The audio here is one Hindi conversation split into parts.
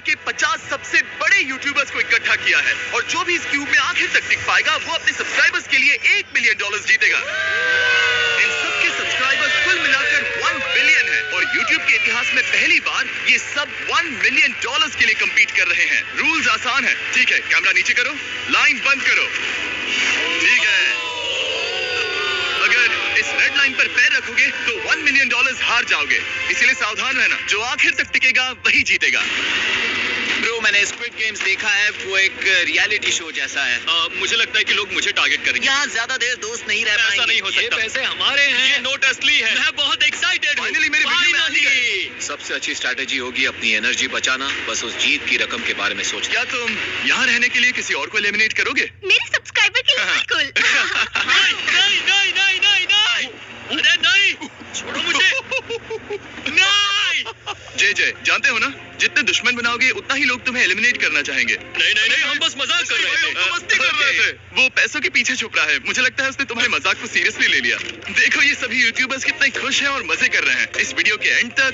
के 50 सबसे बड़े यूट्यूबर्स को इकट्ठा किया है और जो भी इस क्यूब में आखिर तक टिक पाएगा वो अपने सब्सक्राइबर्स के लिए $1 मिलियन जीतेगा। इन सबके सब्सक्राइबर्स कुल मिलाकर 1 बिलियन है और यूट्यूब के इतिहास में पहली बार ये सब $1 मिलियन के लिए compete कर रहे हैं। रूल्स आसान है, ठीक है? कैमरा नीचे करो, लाइन बंद करो, ठीक है? अगर इस रेड लाइन पर पैर रखोगे तो $1 मिलियन हार जाओगे, इसीलिए सावधान रहना। जो आखिर तक टिकेगा वही जीतेगा। ब्रो, मैंने स्क्विड गेम्स देखा है, वो एक रियलिटी शो जैसा है। मुझे लगता है कि लोग मुझे टारगेट करेंगे। यहाँ ज्यादा देर दोस्त नहीं रह पाएंगे। ऐसा नहीं हो सकता। ये पैसे हमारे हैं। ये नोट असली है। मैं बहुत एक्साइटेड हूँ। फाइनली मेरी वीडियो में आ ही गए। सबसे अच्छी स्ट्रैटेजी होगी अपनी एनर्जी बचाना, बस उस जीत की रकम के बारे में सोचना। क्या तुम यहाँ रहने के लिए किसी और को एलिमिनेट करोगे? मेरे सब्सक्राइबर के लिए बिल्कुल। नहीं नहीं नहीं नहीं नहीं, अरे नहीं, छोड़ो मुझे। नहीं जय जानते हो ना, जितने दुश्मन बनाओगे उतना ही लोग तुम्हें एलिमिनेट करना चाहेंगे। नहीं नहीं नहीं, हम बस मजाक कर रहे थे। मस्ती कर रहे थे। वो पैसों के पीछे छुप रहा है। मुझे लगता है उसने तुम्हारे मजाक को सीरियसली ले लिया। देखो ये सभी यूट्यूबर्स कितने खुश हैं और मजे कर रहे हैं। इस वीडियो के एंड तक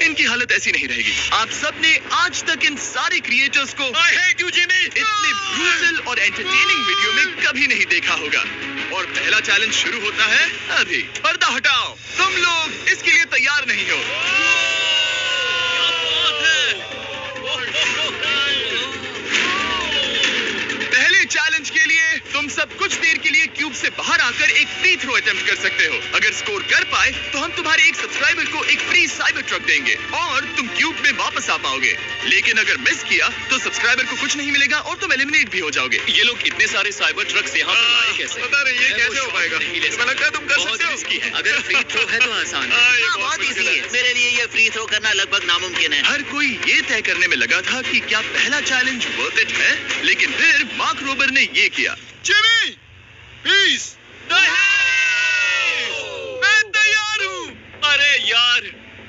इनकी हालत ऐसी नहीं रहेगी। आप सबने आज तक इन सारे क्रिएटर्स को I hate you, Jimmy। इतने ब्रूटल और एंटरटेनिंग वीडियो में कभी नहीं देखा होगा। और पहला चैलेंज शुरू होता है अभी। पर्दा हटाओ, तुम लोग इसके लिए तैयार नहीं हो। पहले चैलेंज के लिए तुम सब कुछ देर के लिए क्यूब से बाहर आकर एक फ्री थ्रो अटेम्प्ट कर सकते हो। अगर स्कोर कर पाए तो हम तुम्हारे एक सब्सक्राइबर को एक फ्री साइबर ट्रक देंगे और तुम क्यूब में वापस आ पाओगे। लेकिन अगर मिस किया तो सब्सक्राइबर को कुछ नहीं मिलेगा और तुम एलिमिनेट भी हो जाओगे। ये लोग इतने सारे साइबर ट्रक्स यहाँ पर लाए कैसे? पता नहीं ये कैसे हो पाएगा। मुझे लगता है तुम कर बहुत सकते हो। रिस्की है। अगर फ्री थ्रो है तो आसान है। ये बहुत बहुत मुश्किल इजी है। है। मेरे लिए ये फ्री थ्रो करना लगभग नामुमकिन है। हर कोई ये तय करने में लगा था कि क्या पहला चैलेंज वर्थ इट है, लेकिन फिर मार्क रोबर ने ये किया। जिमी, प्लीज, मैं तैयार हूँ। अरे यार,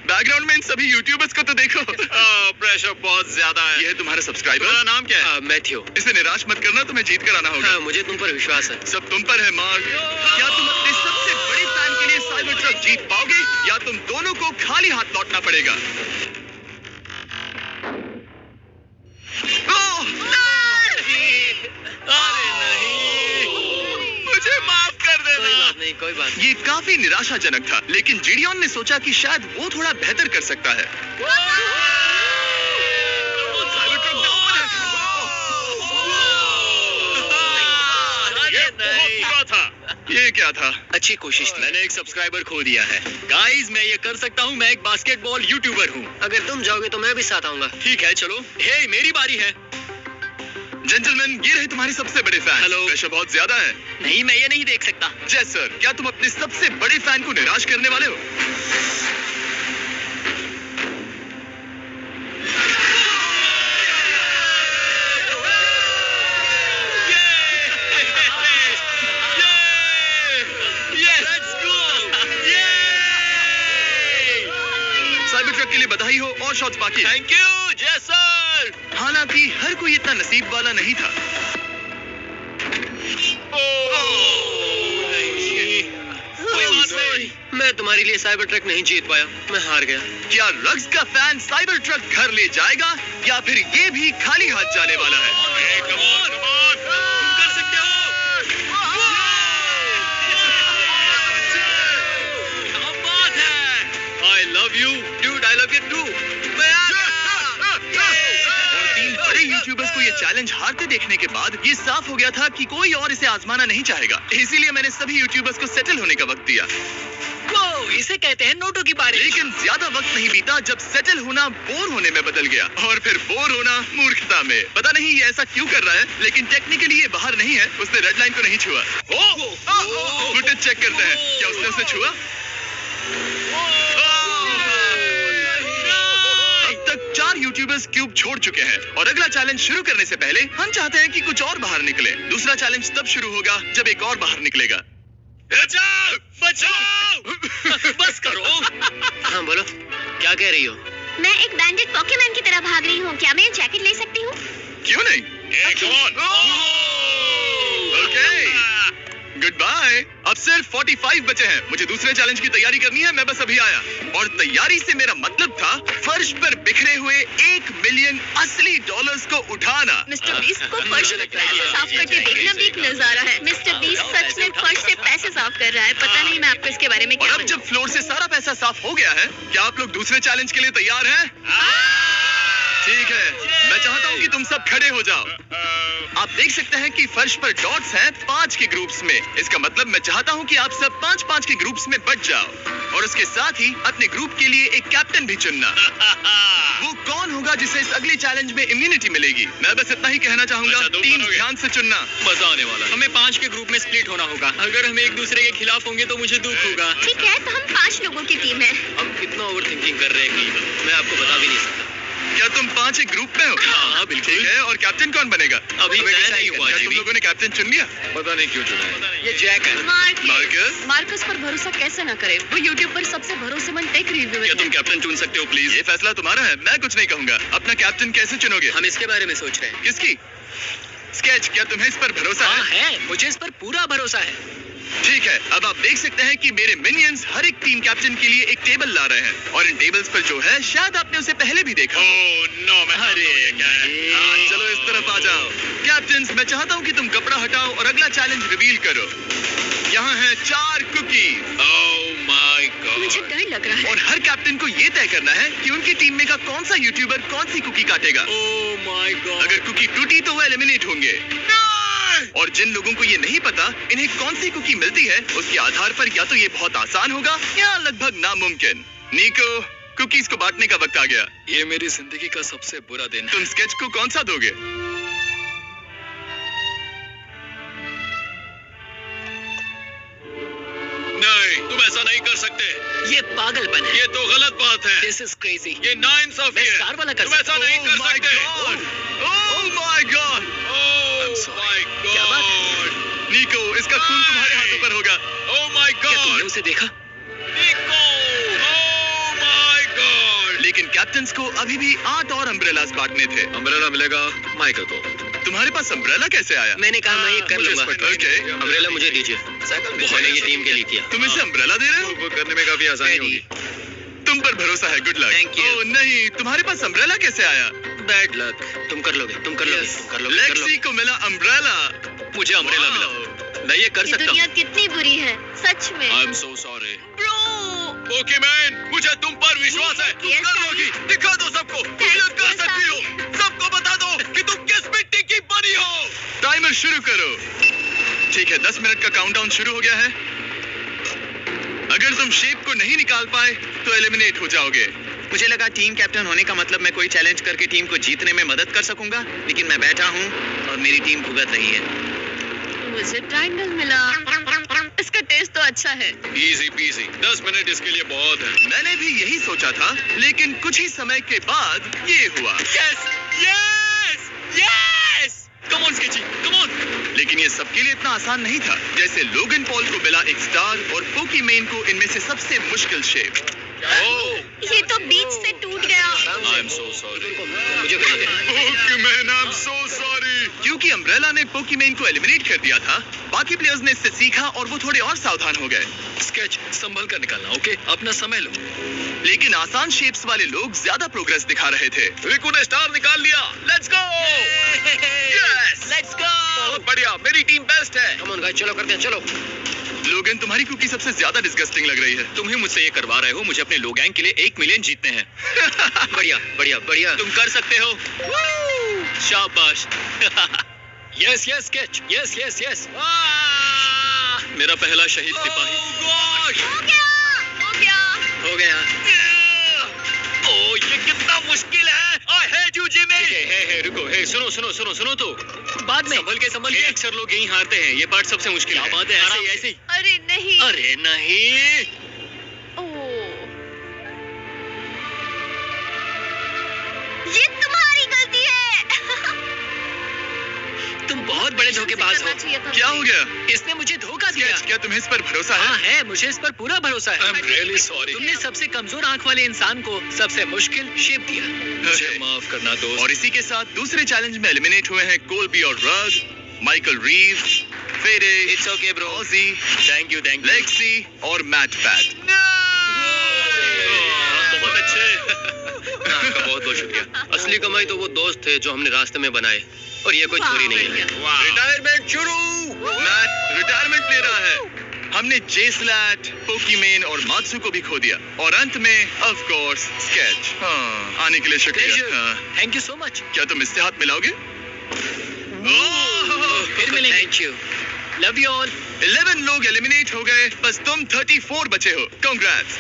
बैकग्राउंड में इन सभी यूट्यूबर्स को तो देखो। प्रेशर बहुत ज्यादा है। ये है तुम्हारा सब्सक्राइबर। तुम्हारा नाम क्या है? मैथ्यू। इसे निराश मत करना, तुम्हें जीत कर आना होगा। हाँ, मुझे तुम पर विश्वास है। सब तुम पर है मार्क। क्या तुम अपने सबसे बड़े फैन के लिए साइबर ट्रक जीत पाओगे या तुम दोनों को खाली हाथ लौटना पड़ेगा? ओह, अरे नहीं, मुझे माफ कर कोई देना। बात नहीं, कोई बात नहीं। ये काफी निराशाजनक था, लेकिन जिडियन ने सोचा कि शायद वो थोड़ा बेहतर कर सकता है। साइबर ट्रक डाउन है। अरे नहीं, बुरा था। ये क्या था? अच्छी कोशिश थी। मैंने एक सब्सक्राइबर खो दिया है। गाइस, मैं ये कर सकता हूँ। मैं एक बास्केटबॉल यूट्यूबर हूँ। अगर तुम जाओगे तो मैं भी साथ आऊंगा। ठीक है, चलो। हे, मेरी बारी है। जेंटलमैन, ये रहे तुम्हारे सबसे बड़े फैन। हेलो। प्रेशर बहुत ज्यादा है। नहीं, मैं ये नहीं देख सकता। जय सर, क्या तुम अपने सबसे बड़े फैन को निराश करने वाले हो? साइबर ट्रक के लिए बधाई हो और शॉट्स बाकी हैं। थैंक यू, जय सर। हालांकि हर कोई इतना नसीब वाला नहीं था। मैं तुम्हारे लिए साइबर ट्रक नहीं जीत पाया, मैं हार गया। क्या रग्स का फैन साइबर ट्रक घर ले जाएगा या फिर ये भी खाली हाथ जाने वाला है? तुम कर सकते हो। क्या बात है। I love you, dude. I love you too. मैं आ गया। और 3 बड़े यूट्यूबर्स को ये चैलेंज हारते देखने के बाद ये साफ हो गया था कि कोई और इसे आजमाना नहीं चाहेगा। इसीलिए मैंने सभी यूट्यूबर्स को सेटल होने का वक्त दिया। वो इसे कहते हैं नोटों की बारिश। लेकिन ज्यादा वक्त नहीं बीता जब सेटल होना बोर होने में बदल गया और फिर बोर होना मूर्खता में। पता नहीं ये ऐसा क्यों कर रहा है, लेकिन टेक्निकली ये बाहर नहीं है। उसने रेड लाइन को नहीं छुआ। फुटेज चेक करते हैं, क्या उसने उसे छुआ? अब तक 4 यूट्यूबर्स क्यूब छोड़ चुके हैं और अगला चैलेंज शुरू करने से पहले हम चाहते हैं कि कुछ और बाहर निकले। दूसरा चैलेंज तब शुरू होगा जब एक और बाहर निकलेगा। बचाओ, बचाओ। बस करो। हाँ बोलो, क्या कह रही हो? मैं एक बैंडेड पॉकेमैन की तरह भाग रही हूँ। क्या मैं ये जैकेट ले सकती हूँ? क्यों नहीं? Goodbye. अब सिर्फ 45 बचे हैं। मुझे दूसरे चैलेंज की तैयारी करनी है। मैं बस अभी आया और तैयारी से मेरा मतलब था फर्श पर बिखरे हुए $1 मिलियन लेकिन असली डॉलर्स को उठाना। मिस्टर बीस्ट को फर्श में पैसे साफ करते देखना भी एक नजारा है। मिस्टर बीस्ट सच में फर्श से पैसे साफ कर रहा है। पता नहीं मैं आपको इसके बारे में और क्या अब जब फ्लोर से सारा पैसा साफ हो गया है, क्या आप लोग दूसरे चैलेंज के लिए तैयार हैं? ठीक है, मैं चाहता हूँ कि तुम सब खड़े हो जाओ। आप देख सकते हैं कि फर्श पर डॉट्स हैं 5 के ग्रुप्स में। इसका मतलब मैं चाहता हूँ कि आप सब 5-5 के ग्रुप्स में बट जाओ और उसके साथ ही अपने ग्रुप के लिए एक कैप्टन भी चुनना। वो कौन होगा जिसे इस अगले चैलेंज में इम्यूनिटी मिलेगी? मैं बस इतना ही कहना चाहूंगा, अच्छा, तुम टीम करोगे? ध्यान से चुनना। मजा आने वाला है। हमें 5 के ग्रुप में स्प्लिट होना होगा। अगर हम एक दूसरे के खिलाफ होंगे तो मुझे दुख होगा। ठीक है, तो हम 5 लोगों की टीम है। हम कितना ओवर थिंकिंग कर रहे हैं कि मैं आपको बता भी नहीं सकता। क्या तुम 5 एक ग्रुप में हो? हाँ, बिल्कुल। ठीक है, और कैप्टन कौन बनेगा? अभी हमें तय डिसाइड नहीं करना हुआ, है। क्या जीवी। तुम लोगों ने कैप्टन चुन लिया? पता नहीं क्यों चुना है। ये जैक है। मार्कस? मार्कस पर भरोसा कैसे न करे? वो यूट्यूब पर सबसे भरोसेमंद टेक रिव्यूअर क्या है। तुम कैप्टन चुन सकते हो प्लीज? ये फैसला तुम्हारा है, मैं कुछ नहीं कहूंगा। अपना कैप्टन कैसे चुनोगे? हम इसके बारे में सोच रहे हैं। किसकी? स्केच, क्या तुम्हें इस पर भरोसा हाँ है? है, मुझे इस पर पूरा भरोसा है। ठीक है, अब आप देख सकते हैं कि मेरे मिनियंस हर एक टीम कैप्टन के लिए एक टेबल ला रहे हैं और इन टेबल्स पर जो है शायद आपने उसे पहले भी देखा हो। हाँ, चलो इस तरफ आ जाओ। कैप्टन्स, मैं चाहता हूँ कि तुम कपड़ा हटाओ और अगला चैलेंज रिवील करो। यहाँ हैं 4 कुकी ओह माय मुझे गॉड। डर लग रहा है। और हर कैप्टन को ये तय करना है कि उनकी टीम में का कौन सा यूट्यूबर कौन सी कुकी काटेगा। Oh my God. अगर कुकी टूटी तो वो एलिमिनेट होंगे और जिन लोगों को ये नहीं पता इन्हें कौन सी कुकी मिलती है, उसके आधार पर या तो ये बहुत आसान होगा या लगभग नामुमकिन। निको, कुकीज को बांटने का वक्त आ गया। ये मेरी जिंदगी का सबसे बुरा दिन है। तुम स्केच को कौन सा दोगे? नहीं, तुम ऐसा नहीं कर सकते। ये पागलपन है। ये तो गलत बात है। This is crazy. ये नाइंसाफी मैं है। स्टार वाला कर तुम ऐसा नहीं कर Oh my सकते। God! Oh my God! Oh sorry. My क्या बात गॉड। निको, इसका खून तुम्हारे हाथों पर होगा। ओह माय क्या तुमने गॉड। उसे देखा? निको, ओह माय गॉड। लेकिन कैप्टन्स को अभी भी 8 और अम्ब्रेलास बांटने थे। अम्ब्रेला मिलेगा माइकल को। तुम्हारे पास अम्ब्रेला कैसे आया? मैंने कहा मैं ये कर मुझे लूंगा। इस पर ओके। अम्ब्रेला मुझे दीजिए। मैंने ये टीम के लिए किया। तुम इसे अम्ब्रेला दे रहे हो? वो करने में काफी आसानी होगी। तुम पर भरोसा है, गुड लक। Thank you. ओह नहीं, तुम्हारे पास अम्ब्रेला कैसे आया? Bad luck. तुम कर लोगे, तुम कर लोगे, Yes. तुम कर लोगे, कर लेक्सी लोगे। को मिला अम्ब्रेला। मुझे अम्ब्रेला Wow. मिला। मैं ये कर ये सकता दुनिया हूँ। कितनी बुरी है, सच में। I am so sorry. Bro, Pokemon, मुझे तुम पर विश्वास है। तुम Yes, कर Daddy. लोगी। दिखा दो सबको। तुम ये Thanks, कर yes, सकती हो। Daddy. सबको बता दो कि तुम किस मिट्टी की बनी हो। टाइमर शुरू करो। ठीक है, 10 मिनट का काउंटडाउन शुरू हो गया है। अगर तुम शेप को नहीं निकाल पाए तो एलिमिनेट हो जाओगे। मुझे लगा टीम कैप्टन होने का मतलब मैं कोई चैलेंज करके टीम को जीतने में मदद कर सकूंगा, लेकिन मैं बैठा हूँ और मेरी टीम भुगत रही है। मुझे ट्रायंगल मिला। इसका टेस्ट तो अच्छा है। Easy PC. 10 मिनट इसके लिए बहुत है। मैंने भी यही सोचा था, लेकिन कुछ ही समय के बाद ये हुआ। Yes yes yes. Come on sketchy, come on. लेकिन ये सबके लिए इतना आसान नहीं था। जैसे लोगन पॉल को मिला एक स्टार और पोकीमैन को इनमें से सबसे मुश्किल शेप। ये तो बीच से टूट गया। आई एम सो सॉरी। मुझे कहीं दे। पोकीमैन, आई एम सो सॉरी। क्योंकि अम्ब्रेला ने पोकीमैन को एलिमिनेट कर दिया था, बाकी प्लेयर्स ने इससे सीखा और वो थोड़े और सावधान हो गए। स्केच संभल कर निकालना, ओके? अपना समय लो। लेकिन आसान शेप्स वाले लोग ज्यादा प्रोग्रेस दिखा रहे थे। रिकू ने स्टार निकाल लिया। Let's go. Yes, let's go. बहुत बढ़िया। मेरी टीम बेस्ट है। कम ऑन गाइस, चलो करते हैं, चलो। लोगन, तुम्हारी कुकी सबसे ज्यादा डिस्गस्टिंग लग रही है। तुम ही मुझसे ये करवा रहे हो। मुझे अपने लो गैंग के लिए 1 मिलियन जीतने हैं। बढ़िया, बढ़िया, बढ़िया। तुम कर सकते हो। शाबाश। Yes yes sketch, yes yes yes. मेरा पहला शहीद सिपाही। हो गया, हो गया। हो गया। ओह, ये कितना मुश्किल है। I hate you Jimmy. Hey रुको, हे सुनो सुनो सुनो सुनो तो। बाद में संभल के। अक्सर लोग यही हारते हैं। ये पार्ट सबसे मुश्किल है। क्या बात है, ऐसे ही, ऐसे ही। अरे नहीं। अरे नहीं। ओह, ये तुम्हारी गलती है। तुम बहुत बड़े धोखेबाज हो। करना चाहिए था क्या हो मुझे। गया? इसने मुझे धोखा दिया। स्केच, क्या तुम्हें इस पर भरोसा हाँ है? है, मुझे इस पर पूरा भरोसा है। I am really sorry. तुमने सबसे कमजोर आंख वाले इंसान को सबसे मुश्किल शेप दिया। मुझे माफ करना दोस्त। और इसी के साथ दूसरे चैलेंज में एलिमिनेट हुए हैं कोलबी और रग, माइकल रीव, फेरे, it's okay bro. Aussie, thank you Lexi और मैट पैट। बहुत अच्छे। आपका बहुत बहुत शुक्रिया। असली कमाई तो वो दोस्त थे जो हमने रास्ते में बनाए, और ये कोई चोरी नहीं है। रिटायरमेंट शुरू। मैट रिटायरमेंट ले रहा है। हमने जेस्लैट, पोकीमेन और मात्सु को भी खो दिया, और अंत में ऑफ कोर्स स्केच। हाँ, आने के लिए शुक्रिया। Thank you so much. क्या तुम इससे हाथ मिलाओगे? फिर मिलेंगे। Thank you, love you all. 11 लोग एलिमिनेट हो गए, बस तुम 34 बचे हो। कांग्रेट्स।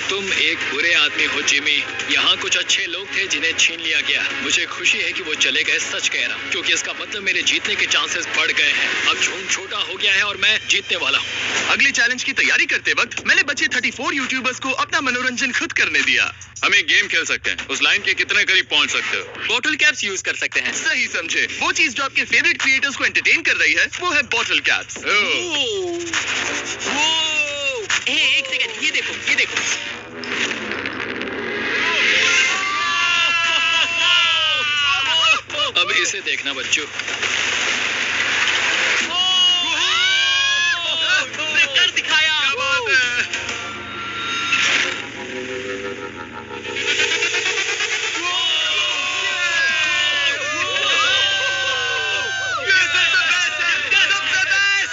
तुम एक बुरे आदमी हो जिमी। यहाँ कुछ अच्छे लोग थे जिन्हें छीन लिया गया। मुझे खुशी है कि वो चले गए, सच कह रहा हूँ, क्योंकि इसका मतलब मेरे जीतने के चांसेस बढ़ गए हैं। अब झूम छोटा हो गया है और मैं जीतने वाला हूँ। अगले चैलेंज की तैयारी करते वक्त मैंने बचे 34 यूट्यूबर्स को अपना मनोरंजन खुद करने दिया। हम एक गेम खेल सकते हैं। उस लाइन के कितने करीब पहुंच सकते हो? बॉटल कैप्स यूज कर सकते हैं। सही समझे। वो चीज जो आपके फेवरेट क्रिएटर्स को एंटरटेन कर रही है, वो है बॉटल कैप्स। एक सेकंड, ये देखो, ये देखो। अब इसे देखना बच्चों। कर दिखाया। क्या बात है?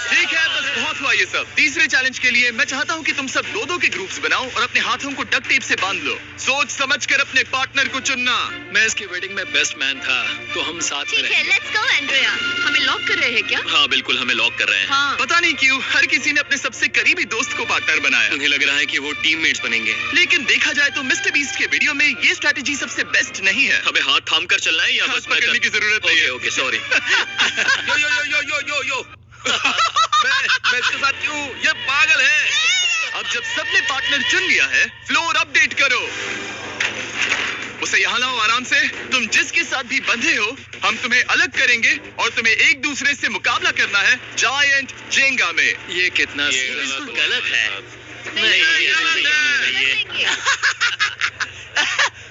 ठीक है, बस बहुत हुआ ये सब। तीसरे चैलेंज के लिए मैं चाहता हूँ कि तुम सब 2-2 के ग्रुप्स बनाओ और अपने हाथों को डक्ट टेप से बांध लो। सोच समझकर अपने पार्टनर को चुनना। मैं इसकी वेडिंग में बेस्ट मैन था, तो हम साथ में ठीक है, रहेंगे। Let's go Andrea. हमें लॉक कर रहे हैं क्या? हाँ बिल्कुल, हमें लॉक कर रहे हैं। हाँ। पता नहीं क्यों हर किसी ने अपने सबसे करीबी दोस्त को पार्टनर बनाया। उन्हें लग रहा है कि वो टीममेट्स बनेंगे। लेकिन देखा जाए तो मिस्टर बीस्ट के वीडियो में ये स्ट्रैटेजी सबसे बेस्ट नहीं है। हमें हाथ थाम कर चलना है या हाथ बस मैं पकड़ने की जरूरत नहीं है। Okay sorry. यो यो यो यो यो यो मैं इसके साथ क्यों? ये पागल है। अब जब सबने पार्टनर चुन लिया है, फ्लोर अपडेट करो। उसे यहाँ लाओ आराम से। तुम जिसके साथ भी बंधे हो, हम तुम्हें अलग करेंगे और तुम्हें एक दूसरे से मुकाबला करना है जायंट जेंगा में। ये कितना बिल्कुल गलत है।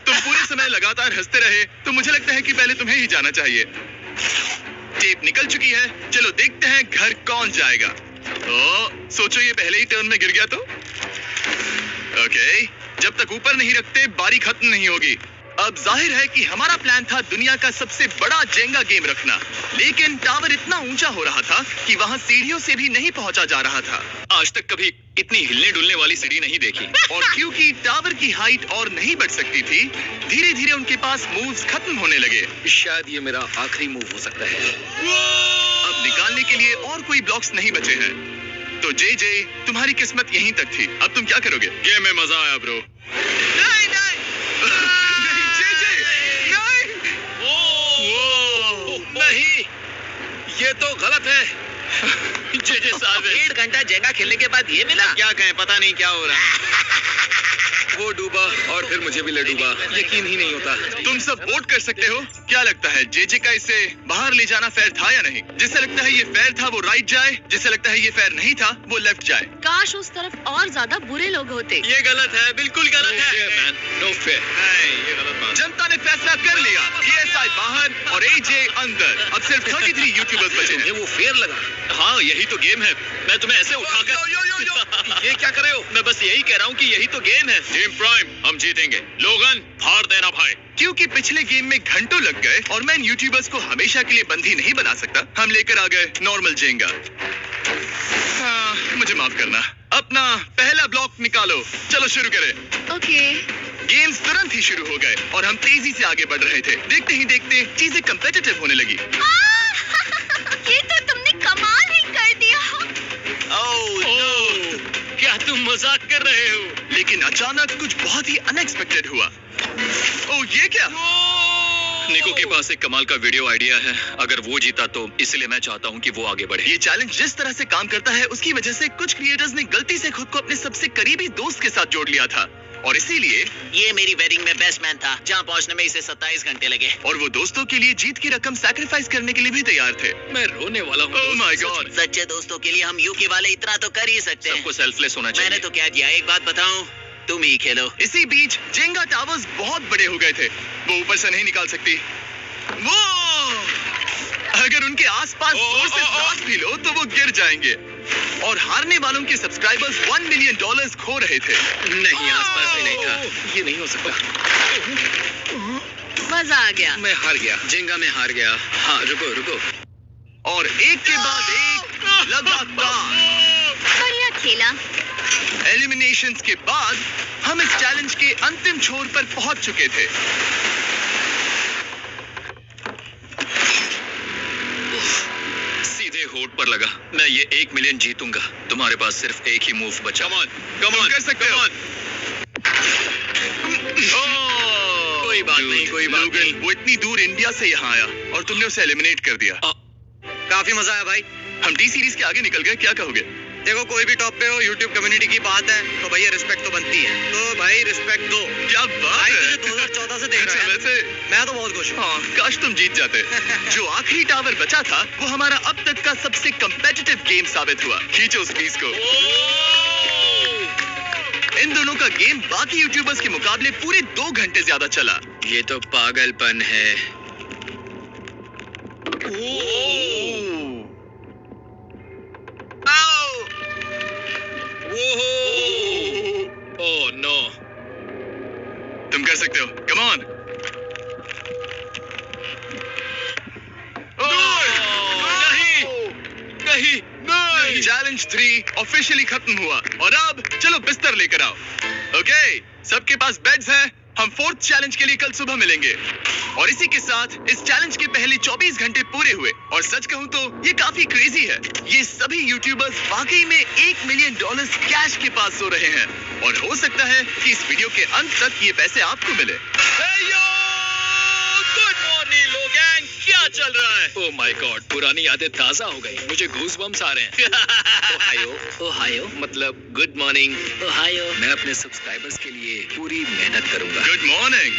तुम पूरे समय लगातार हंसते रहे, तो मुझे लगता है कि पहले तुम्हें ही जाना चाहिए। टेप निकल चुकी है, चलो देखते हैं घर कौन जाएगा। सोचो ये पहले ही टर्न में गिर गया तो? ओके, जब तक ऊपर नहीं रखते बारी खत्म नहीं होगी। अब जाहिर है कि हमारा प्लान था दुनिया का सबसे बड़ा जेंगा गेम रखना, लेकिन टावर इतना ऊंचा हो रहा था कि वहां सीढ़ियों से भी नहीं पहुंचा जा रहा था। आज तक कभी इतनी हिलने डुलने वाली सीढ़ी नहीं देखी। और क्योंकि टावर की हाइट और नहीं बढ़ सकती थी, धीरे धीरे उनके पास मूव्स खत्म होने लगे। शायद ये मेरा आखिरी मूव हो सकता है। अब निकालने के लिए और कोई ब्लॉक्स नहीं बचे हैं। तो जे तुम्हारी किस्मत यहीं तक थी। अब तुम क्या करोगे? गेम में मजा आया ब्रो। नहीं नहीं नहीं जे नहीं, ये तो गलत है। जे साहब 1.5 घंटा जेंगा खेलने के बाद ये मिला। क्या कहें, पता नहीं क्या हो रहा है। वो डूबा और फिर मुझे भी ले डूबा। यकीन ही नहीं होता। तुम सब वोट कर सकते हो। क्या लगता है जे का इसे बाहर ले जाना फेयर था या नहीं? जिसे लगता है ये फेयर था वो राइट जाए, जिसे लगता है ये फेयर नहीं था वो लेफ्ट जाए। काश उस तरफ और ज्यादा बुरे लोग होते। ये गलत है, बिल्कुल गलत है। No fair. ये गलत बात। जनता ने फैसला कर लिया। PSI बाहर और AJ अंदर। अब सिर्फ 33 यूट्यूबर्स बचे हैं। वो फेयर लगा। हाँ यही तो गेम है। मैं तुम्हें ऐसे उठाकर ये क्या कर रहे हो? मैं बस यही कह रहा हूँ कि यही तो गेम है। टीम प्राइम, हम जीतेंगे। लोगन, फाड़ देना भाई। क्योंकि पिछले गेम में घंटों लग गए और मैं इन यूट्यूबर्स को हमेशा के लिए बंदी नहीं बना सकता, हम लेकर आ गए नॉर्मल जेंगा। मुझे माफ करना। अपना पहला ब्लॉक निकालो। चलो शुरू करें। ओके। गेम्स तुरंत ही शुरू हो गए और हम तेजी से आगे बढ़ रहे थे। देखते ही देखते चीजें कंपेटिटिव होने लगी। ये तो तुमने कमाल ही कर दिया। क्या तुम मजाक कर रहे हो? लेकिन अचानक कुछ बहुत ही अनएक्सपेक्टेड हुआ। ओह ये क्या? निको के पास एक कमाल का वीडियो आइडिया है। अगर वो जीता तो इसलिए मैं चाहता हूँ कि वो आगे बढ़े। ये चैलेंज जिस तरह से काम करता है उसकी वजह से कुछ क्रिएटर्स ने गलती से खुद को अपने सबसे करीबी दोस्त के साथ जोड़ लिया था, और इसीलिए ये मेरी वेडिंग में बेस्ट मैन था, जहाँ पहुँचने में इसे 27 घंटे लगे। और वो दोस्तों के लिए जीत की रकम सैक्रिफाइस करने के लिए भी तैयार थे। मैं रोने वाला हूँ। Oh my God. सच्चे दोस्तों के लिए हम यूके वाले इतना तो कर ही सकते हैं। सबको सेल्फलेस होना चाहिए। मैंने तो क्या किया, एक बात बताऊं, तुम ही खेलो। इसी बीच जेंगा टावर्स बहुत बड़े हो गए थे। वो ऊपर से नहीं निकाल सकती। वो अगर उनके आसपास जोर से सांस भी लो तो वो गिर जाएंगे। और हारने वालों के सब्सक्राइबर्स $1 मिलियन खो रहे थे। नहीं, आसपास भी नहीं था। ये नहीं हो सकता। मजा आ गया। मैं हार गया। जेंगा में हार गया। हाँ रुको। और एक के बाद एक लगातार बढ़िया खेला। एलिमिनेशंस के बाद हम इस चैलेंज के अंतिम छोर पर पहुंच चुके थे। सीधे होठ पर लगा। मैं ये 1 मिलियन जीतूंगा। तुम्हारे पास सिर्फ एक ही मूव बचा। कम ऑन कर सकते हो। कोई बात नहीं। वो इतनी दूर इंडिया से यहाँ आया और तुमने उसे एलिमिनेट कर दिया। काफी मजा आया भाई। हम टी सीरीज के आगे निकल गए, क्या कहोगे? देखो कोई भी टॉप पे हो, यूट्यूब कम्युनिटी की बात है तो भैया रिस्पेक्ट तो बनती है। तो भाई रिस्पेक्ट दो। क्या बात भाई है। तुझे 2014 से देख रहा है। वैसे मैं तो बहुत खुश हूँ। हाँ, काश तुम जीत जाते। जो आखिरी टावर बचा था वो हमारा अब तक का सबसे कम्पेटिटिव गेम साबित हुआ। खींचो उस पीस को। इन दोनों का गेम बाकी यूट्यूबर्स के मुकाबले पूरे 2 घंटे ज्यादा चला। ये तो पागलपन है। Oh no. तुम कर सकते हो, कम ऑन। नहीं। चैलेंज 3 ऑफिशियली खत्म हुआ और अब चलो बिस्तर लेकर आओ। ओके, सबके पास बेड्स हैं। हम 4th चैलेंज के लिए कल सुबह मिलेंगे। और इसी के साथ इस चैलेंज के पहले 24 घंटे पूरे हुए और सच कहूं तो ये काफी क्रेजी है। ये सभी यूट्यूबर्स वाकई में $1 मिलियन कैश के पास सो रहे हैं और हो सकता है कि इस वीडियो के अंत तक ये पैसे आपको मिले। गुड मॉर्निंग लोगैंग, क्या चल रहा है? ओह माय गॉड, पुरानी यादें ताजा हो गई। मुझे गूज़बम्स आ रहे हैं। ओहायो मतलब गुड मॉर्निंग। ओहायो। मैं अपने सब्सक्राइबर्स के लिए पूरी मेहनत करूंगा। Good morning.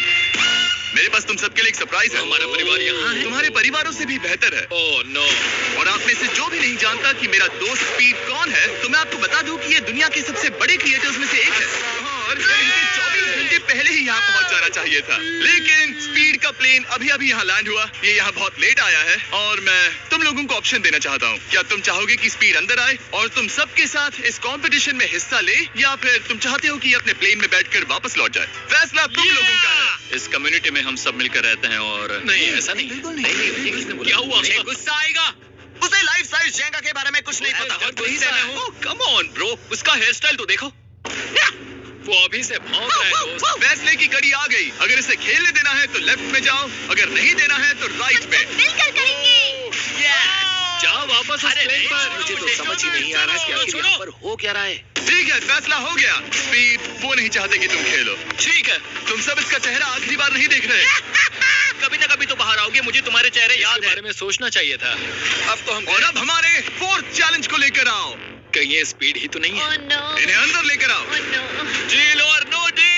मेरे पास तुम सबके लिए एक सरप्राइज है। हमारा परिवार यहाँ है। तुम्हारे परिवारों से भी बेहतर है। Oh no. और आप में से जो भी नहीं जानता कि मेरा दोस्त स्पीड कौन है, तो मैं आपको बता दूं कि ये दुनिया के सबसे बड़े क्रिएटर्स में से एक है। और इनके 24 घंटे पहले ही यहाँ पहुँच जाना चाहिए था, लेकिन स्पीड का प्लेन अभी यहाँ लैंड हुआ। ये यहाँ बहुत लेट आया है और मैं तुम लोगों को ऑप्शन देना चाहता हूँ। क्या तुम चाहोगे कि स्पीड अंदर आए और तुम सबके साथ इस कंपटीशन में हिस्सा ले, या फिर तुम चाहते हो कि ये अपने प्लेन में बैठकर वापस लौट जाए? फैसला तुम लोगों का है। इस कम्युनिटी में हम सब मिलकर रहते हैं और नहीं ऐसा नहीं। बिल्कुल नहीं। क्या हुआ? मुझे गुस्सा आएगा। उसे लाइफ साइज जेंगा के बारे में कुछ नहीं पता। गुस्से में हूँ। कम ऑन ब्रो, उसका हेयर स्टाइल तो देखो। वो अभी से भौंक रहा है दोस्त। फैसले की कड़ी आ गई। अगर इसे खेलने देना है तो लेफ्ट में जाओ, अगर नहीं देना है तो राइट में। मिलकर करेंगे। जाओ वापस उस प्लेन पर। मुझे तो समझ ही नहीं आ रहा कि आखिर यहाँ पर हो क्या रहा है। ठीक है, फैसला हो गया। स्पीड वो नहीं चाहते कि तुम खेलो। ठीक है। तुम सब इसका चेहरा आखिरी बार नहीं देख रहे। कभी ना कभी तो बाहर आओगे, मुझे तुम्हारे चेहरे याद इसके है। बारे में सोचना चाहिए था। अब तो हम और अब हमारे 4th चैलेंज को लेकर आओ। कहीं ये स्पीड ही तो नहीं है? Oh no. इन्हें अंदर लेकर आओ। Oh no. डील और नो डील।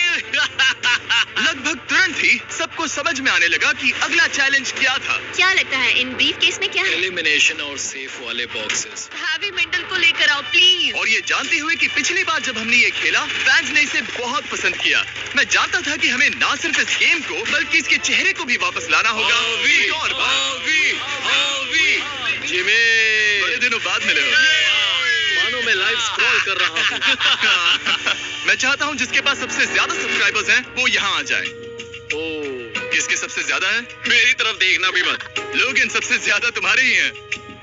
लगभग तुरंत ही सबको समझ में आने लगा कि अगला चैलेंज क्या था। क्या लगता है इन ब्रीफ केस में क्या है? एलिमिनेशन और सेफ वाले बॉक्सेस। हैवी मेंटल को लेकर आओ प्लीज। और ये जानते हुए कि पिछली बार जब हमने ये खेला फैंस ने इसे बहुत पसंद किया। मैं जानता था कि हमें ना सिर्फ इस गेम को बल्कि इसके चेहरे को भी वापस लाना होगा। एक और बार। जिमी, बड़े दिनों बाद मिले हो। मानो मैं लाइव स्क्रॉल कर रहा हूँ। मैं चाहता हूँ जिसके पास सबसे ज्यादा सब्सक्राइबर्स हैं वो यहाँ आ जाए। ओह, किसके सबसे ज्यादा है? मेरी तरफ देखना भी मत। लोग इन सबसे ज्यादा तुम्हारे ही हैं।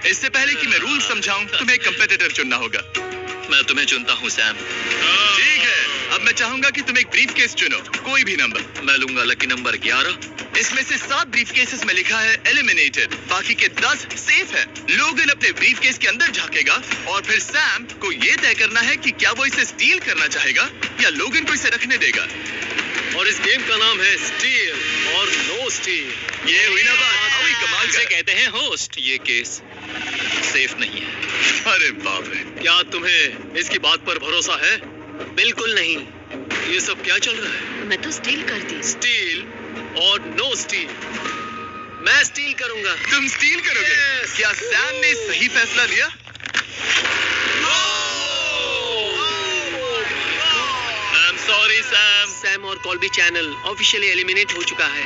इससे पहले कि मैं रूल समझाऊं, तुम्हें एक कंपेटिटर चुनना होगा। मैं तुम्हें चुनता हूँ सैम। ठीक है, अब मैं चाहूंगा कि तुम एक ब्रीफ केस चुनो, कोई भी नंबर। मैं लूंगा लकी नंबर 11। इसमें से 7 ब्रीफ केसेस में लिखा है एलिमिनेटेड, बाकी के 10 सेफ है। लोगन अपने ब्रीफ केस के अंदर झांकेगा और फिर सैम को ये तय करना है कि क्या वो इसे स्टील करना चाहेगा या लोगन को इसे रखने देगा। और इस गेम का नाम है स्टील और नो स्टील। ये हुई ना बात, हुई कमाल इसे का। कहते हैं होस्ट। ये केस सेफ नहीं है। अरे बाप रे। क्या तुम्हें इसकी बात पर भरोसा है? बिल्कुल नहीं। ये सब क्या चल रहा है? मैं तो स्टील करती। स्टील और नो स्टील। मैं स्टील करूंगा। तुम स्टील करोगे? Yes. क्या सैम ने सही फैसला लिया? Sorry Sam. सैम और कॉल्बी चैनल ऑफिशियली एलिमिनेट हो चुका है।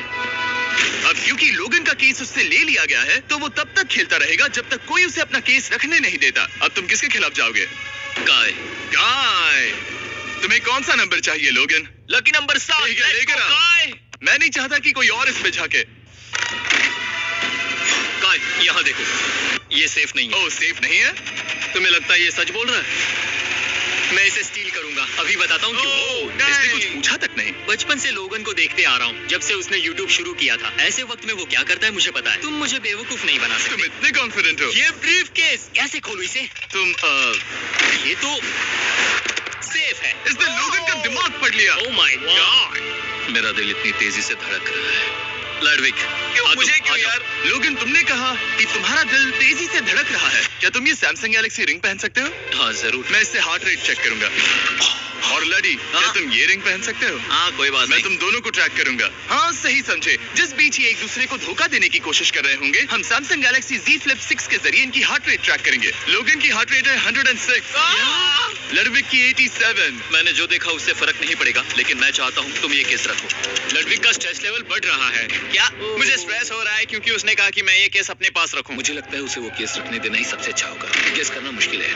अब क्योंकि लोगन का केस उससे ले लिया गया है तो वो तब तक खेलता रहेगा जब तक कोई उसे अपना केस रखने नहीं देता। अब तुम किसके खिलाफ जाओगे? गाय। गाय। तुम्हें कौन सा नंबर चाहिए लोगन? Lucky number 7। ठीक है, लेकर आओ। मैं नहीं चाहता कि कोई और इस पे झांके। काय, यहाँ देखो, ये सेफ नहीं है। ओह, सेफ नहीं है? तुम्हें लगता है ये सच बोल रहा है? मैं इसे स्टील करूंगा, अभी बताता हूँ क्यों। इसने कुछ पूछा तक नहीं। बचपन से लोगन को देखते आ रहा हूँ, जब से उसने YouTube शुरू किया था। ऐसे वक्त में वो क्या करता है मुझे पता है। तुम मुझे बेवकूफ नहीं बना तुम सकते। इतने कॉन्फिडेंट हो? ये ब्रीफकेस कैसे खोलूं इसे? तुम ये तो सेफ है। इसने लोगन का दिमाग पढ़ लिया। ओह माय गॉड, मेरा दिल इतनी तेजी से धड़क रहा है। लडविक, क्यों मुझे क्यों यार? लोगन, तुमने कहा कि तुम्हारा दिल तेजी से धड़क रहा है। क्या तुम ये सैमसंग गैलेक्सी रिंग पहन सकते हो? हाँ जरूर। मैं इससे हार्ट रेट चेक करूंगा। और लड़ी, क्या हाँ? तुम ये रिंग पहन सकते हो? हाँ कोई बात मैं नहीं। तुम दोनों को ट्रैक करूंगा। हाँ सही समझे। जिस बीच ये एक दूसरे को धोखा देने की कोशिश कर रहे होंगे, हम सैमसंग गैलेक्सी Z Flip 6 के जरिए इनकी हार्ट रेट ट्रैक करेंगे। लोगन की हार्ट रेट है 106, लडविक की 87। मैंने जो देखा उससे फर्क नहीं पड़ेगा, लेकिन मैं चाहता हूँ तुम ये केस रखो। लडविक का स्ट्रेस लेवल बढ़ रहा है। क्या? मुझे स्ट्रेस हो रहा है क्योंकि उसने कहा कि मैं ये केस अपने पास रखूं। मुझे लगता है उसे वो केस रखने देना ही सबसे अच्छा होगा। केस करना मुश्किल है।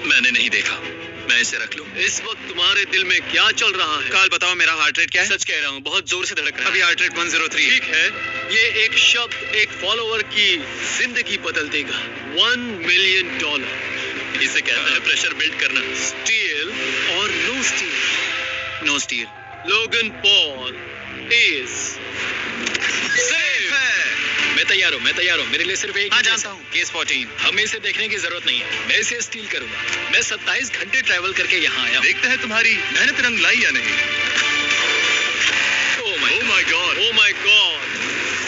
मैंने नहीं देखा, मैं इसे रख लूं। इस वक्त तुम्हारे दिल में क्या चल रहा है? काल बताओ मेरा हार्ट रेट क्या है? सच कह रहा हूँ, बहुत जोर से धड़क रहा है। अभी हार्ट रेट 103 ठीक है, ये एक शब्द एक फॉलोवर की जिंदगी बदल देगा। $1 मिलियन। इसे कहते हैं प्रेशर बिल्ड करना। स्टील और no steal. No steal. Logan Paul is safe है। मैं तैयार हूँ। मेरे लिए सिर्फ एक हाँ ही जानता केस हूँ। केस 14। हमें इसे देखने की जरूरत नहीं है। मैं इसे स्टील करूंगा। मैं 27 घंटे ट्रैवल करके यहाँ आया हूँ। देखते हैं तुम्हारी मेहनत रंग लाई या नहीं। ओह माय गॉड,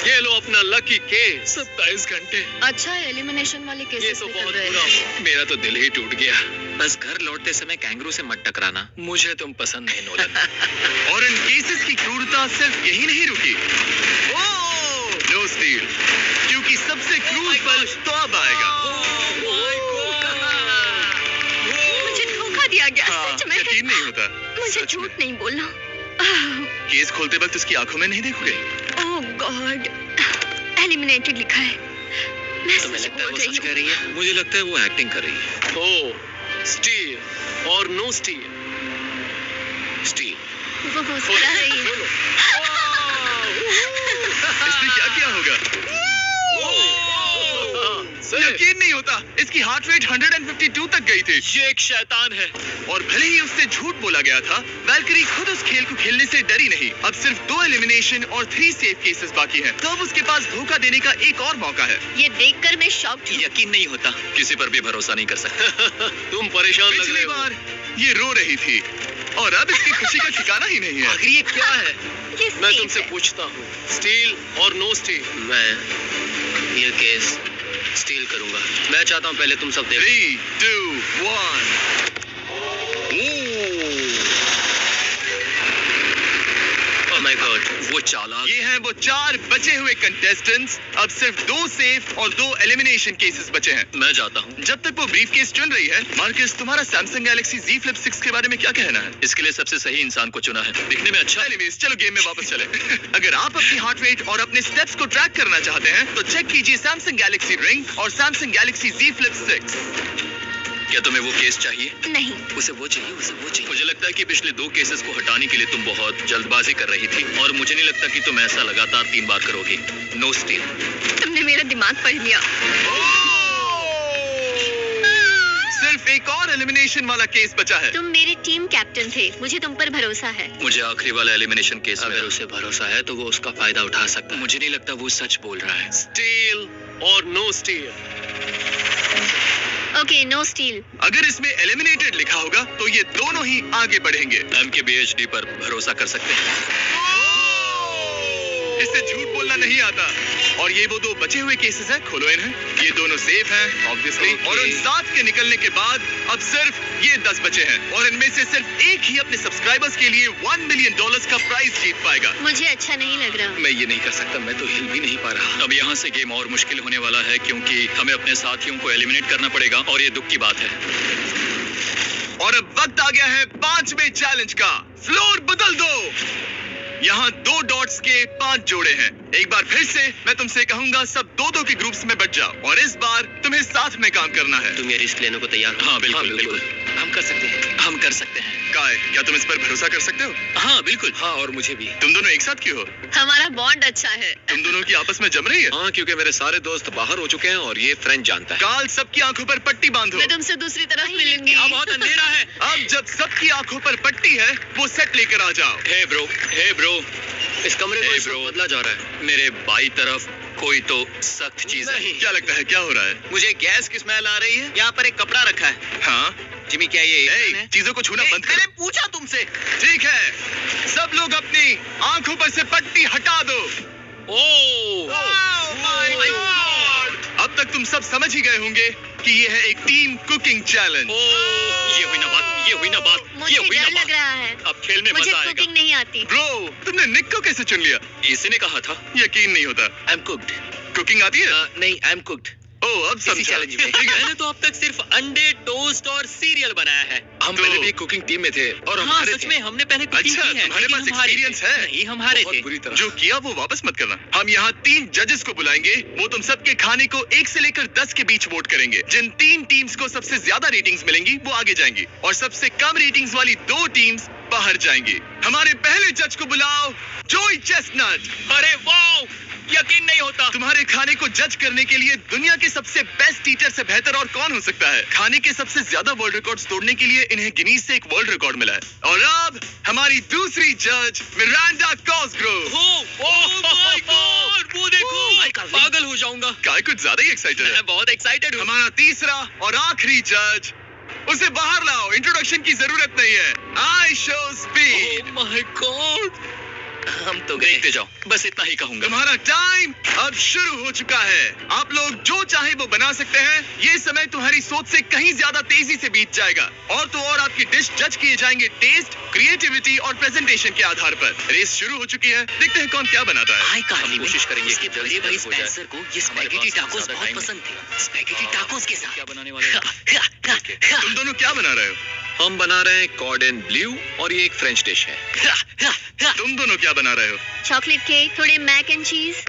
ये लो अपना लकी केस। 27 घंटे, अच्छा एलिमिनेशन वाले ये केसेस तो निकल बहुत रहे बुरा हैं। हुआ। मेरा तो दिल ही टूट गया। बस घर लौटते समय कैंगरू से मत टकराना। मुझे तुम पसंद नहीं नोलन। और इन केसेस की क्रूरता सिर्फ यही नहीं रुकी। नो स्टील, क्योंकि सबसे क्रूर पल तो अब आएगा। मुझे धोखा दिया गया, सच में। यकीन नहीं होता। मुझे सच झूठ में। नहीं बोलना। केस खोलते वक्त उसकी आंखों में नहीं देखोगे। ओह गॉड, एलिमिनेटेड लिखा है। मैं तुम्हें सच लगता है बोल वो रही सच कह हूँ। रही है? मुझे लगता है वो एक्टिंग कर रही है। ओह, स्टील और नो स्टील। स्टील। वो मुस्कुरा रही है। इसने क्या किया होगा? यकीन नहीं होता, इसकी हार्ट रेट 152 तक गई थी। ये एक शैतान है। और भले ही उससे झूठ बोला गया था, वैल्करी खुद उस खेल को खेलने से डरी नहीं। अब सिर्फ 2 एलिमिनेशन और 3 सेफ केसेस बाकी हैं। तो अब उसके पास धोखा देने का एक और मौका है। ये देखकर मैं शॉक्ड हूँ। यकीन नहीं होता, किसी पर भी भरोसा नहीं कर सकते। तुम परेशान लग पिछली रहे हो। बार ये रो रही थी और अब इसकी खुशी का ठिकाना ही नहीं है। आखिर ये क्या है? ये मैं safe तुमसे है। पूछता हूँ, स्टील और नो स्टील। मैं ये केस स्टील करूंगा। मैं चाहता हूँ पहले तुम सब देखो। 3, 2, 1। ओह माय गॉड, वो चालाक। ये हैं वो 4 बचे हुए कंटेस्टेंट्स। अब सिर्फ 2 सेफ और 2 एलिमिनेशन केसेस बचे हैं। मैं जाता हूँ। जब तक वो ब्रीफ केस चुन रही है, मार्कस, तुम्हारा सैमसंग गैलेक्सी Z Flip 6 के बारे में क्या कहना है? इसके लिए सबसे सही इंसान को चुना है। दिखने में अच्छा। एनीवेज, चलो गेम में वापस चले। अगर आप अपनी हार्ट रेट और अपने स्टेप्स को ट्रैक करना चाहते हैं, तो चेक कीजिए सैमसंग गैलेक्सी रिंग और सैमसंग गैलेक्सी Z Flip 6। क्या तुम्हें वो केस चाहिए? नहीं, उसे वो चाहिए। मुझे लगता है कि पिछले 2 केसेस को हटाने के लिए तुम बहुत जल्दबाजी कर रही थी, और मुझे नहीं लगता कि तुम ऐसा लगातार 3 बार करोगी। No steal. तुमने मेरा दिमाग पढ़ लिया। सिर्फ एक और एलिमिनेशन वाला केस बचा है। तुम मेरे टीम कैप्टन थे, मुझे तुम पर भरोसा है। मुझे आखिरी वाला एलिमिनेशन केस में अगर उसे भरोसा है तो वो उसका फायदा उठा सकता है। मुझे नहीं लगता वो सच बोल रहा है। स्टील और no steal. Okay, no steal. अगर इसमें एलिमिनेटेड लिखा होगा, तो ये दोनों ही आगे बढ़ेंगे। MKBHD पर भरोसा कर सकते हैं। इससे झूठ बोलना नहीं आता। और ये वो 2 बचे हुए केसेस हैं, खोलो इन्हें। ये दोनों सेफ हैं, ऑब्वियसली। Okay. और उन 7 के निकलने के बाद अब सिर्फ ये 10 बचे हैं, और इनमें से सिर्फ एक ही अपने सब्सक्राइबर्स के लिए $1 मिलियन का प्राइज जीत पाएगा। मुझे अच्छा नहीं लग रहा। मैं ये नहीं कर सकता, मैं तो हिल भी नहीं पा रहा। अब यहाँ से गेम और मुश्किल होने वाला है, क्योंकि हमें अपने साथियों को एलिमिनेट करना पड़ेगा, और ये दुख की बात है। और अब वक्त आ गया है 5वें चैलेंज का। फ्लोर बदल दो। यहाँ 2 डॉट्स के 5 जोड़े हैं। एक बार फिर से मैं तुमसे कहूंगा, सब 2-2 के ग्रुप्स में बट जाओ और इस बार तुम्हें साथ में काम करना है। तुम ये रिस्क लेने को तैयार हो? हाँ बिल्कुल बिल्कुल। हम कर सकते हैं, हम कर सकते हैं। काय, क्या तुम इस पर भरोसा कर सकते हो? हाँ बिल्कुल। हाँ, और मुझे भी। तुम दोनों एक साथ क्यों हो? हमारा बॉन्ड अच्छा है। तुम दोनों की आपस में जम रही है? हाँ, क्योंकि मेरे सारे दोस्त बाहर हो चुके हैं और ये फ्रेंड जानता है। काल, सबकी आंखों पर पट्टी बांधो। मैं तुमसे दूसरी तरफ मिलूंगी। अब बहुत अंधेरा है। अब जब सबकी आंखों पर पट्टी है, वो सेट लेकर आ जाओ। हे ब्रो, इस कमरे को इस वक्त बदला जा रहा है। मेरे बाई तरफ कोई तो सख्त चीज है। क्या लगता है, क्या हो रहा है? मुझे गैस की स्मेल आ रही है। यहाँ पर एक कपड़ा रखा है। हाँ जिमी, क्या ये है? चीजों को छूना बंद मैंने करो। पूछा तुमसे। ठीक है, सब लोग अपनी आंखों पर से पट्टी हटा दो। अब तक तुम सब समझ ही गए होंगे कि ये है एक टीम कुकिंग चैलेंज। ये हुई ना बात। मुझे डर लग रहा है। अब खेल में मुझे मजा आएगा। कुकिंग नहीं आती। ब्रो, तुमने निक को कैसे चुन लिया? इसी ने कहा था। यकीन नहीं होता। I am cooked. कुकिंग आती है? नहीं, आई एम कुक्ड। ओह, अब समझा। चैलेंज में ठीक है। मैंने तो अब तक सिर्फ अंडे, टोस्ट और सीरियल बनाया है। हम तो- पहले भी कुकिंग टीम में थे और हम हारे थे। सच में हमने पहले कुकिंग अच्छा, की है। तुम्हारे लेकिन पास हम हारे experience थे। है? नहीं, हम हारे थे। बुरी तरह। जो किया वो वापस मत करना। हम यहाँ 3 जजेस को बुलाएंगे। वो तुम सबके खाने को 1 से लेकर 10 के बीच वोट करेंगे। जिन 3 टीम्स को सबसे ज्यादा रेटिंग्स मिलेंगी वो आगे जाएंगी और सबसे कम रेटिंग्स वाली 2 टीम्स बाहर जाएंगी। हमारे पहले जज को बुलाओ, जोई चेस्टनट। अरे वाह, यकीन नहीं होता। तुम्हारे खाने को जज करने के लिए दुनिया के सबसे बेस्ट टीचर से बेहतर और कौन हो सकता है? खाने के सबसे ज्यादा वर्ल्ड रिकॉर्ड्स तोड़ने के लिए इन्हें गिनीज से एक वर्ल्ड रिकॉर्ड मिला है। और अब हमारी दूसरी जज मिरांडा कॉस्ग्रोव। माय गॉड, वो देखो। पागल हो जाऊंगा। काय कुछ ज्यादा ही एक्साइटेड है। मैं बहुत एक्साइटेड हूँ। हमारा तीसरा और आखिरी जज, उसे बाहर लाओ। इंट्रोडक्शन की जरूरत नहीं है। I show speed. My God, हम तो देखते जाओ, बस इतना ही कहूंगा। तुम्हारा टाइम अब शुरू हो चुका है। आप लोग जो चाहे वो बना सकते हैं। ये समय तुम्हारी सोच से कहीं ज्यादा तेजी से बीत जाएगा। और तो और आपकी डिश जज किए जाएंगे टेस्ट, क्रिएटिविटी और प्रेजेंटेशन के आधार पर। रेस शुरू हो चुकी है। देखते हैं कौन क्या बनाता है। हाय कार्ली, कोशिश करेंगे इसके कि बड़े जल्दी भाई हो जाए। स्पेंसर को ये हमारे स्पैगेटी पास टाकोस ज्यादा बहुत टाइम पसंद थे। स्पैगेटी टाकोस के साथ क्या बनाने वाले हैं? तुम दोनों क्या बना रहे हो? हम बना रहे हैं कॉर्डन ब्लू और ये एक फ्रेंच डिश है। तुम दोनों क्या बना रहे हो? चॉकलेट केक, थोड़े मैक एंड चीज।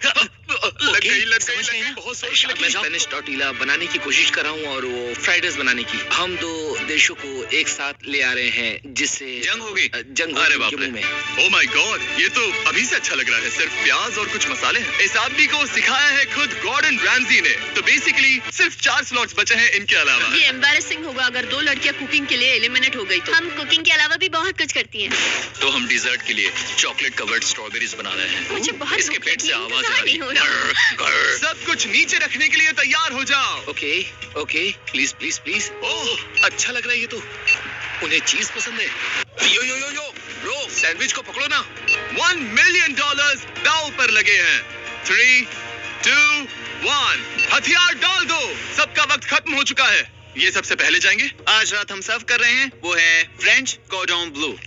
लग गई, समझ गए ना? बहुत सोच लगी। मैं स्पेनिश टॉर्टिला बनाने की कोशिश कर रहा हूँ और वो फ्राइड राइस बनाने की। हम 2 देशों को एक साथ ले आ रहे हैं जिससे जंग होगी। जंग अरे होगी बाप के रे। मुंह में। ओह माय गॉड, ये तो अभी से अच्छा लग रहा है। सिर्फ प्याज और कुछ मसाले हैं। इस आदमी को सिखाया है खुद गॉर्डन रैमजी ने। तो बेसिकली सिर्फ 4 स्लॉट्स बचे हैं इनके अलावा। ये एम्बैरेसिंग होगा अगर 2 लड़कियां कुकिंग के लिए एलिमिनेट हो गई तो। हम कुकिंग के अलावा भी बहुत कुछ करती हैं। तो हम डिजर्ट के लिए चॉकलेट कवर्ड स्ट्रॉबेरीज बना रहे हैं। मुझे बहुत इसके भूख पेट से लगी है, आवाज इंतजार आ रही नहीं हो रहा। सब कुछ नीचे रखने के लिए तैयार हो जाओ। Okay okay, please please please. Oh, अच्छा लग रहा है ये तो। उन्हें चीज पसंद है। यो यो यो यो ब्रो, सैंडविच को पकड़ो ना। $1 मिलियन दांव पर लगे हैं। 3, 2, 1, हथियार डाल दो। सबका वक्त खत्म हो चुका है। ये सबसे पहले जाएंगे। आज रात हम सर्व कर रहे हैं वो है फ्रेंच कॉर्डन ब्लू।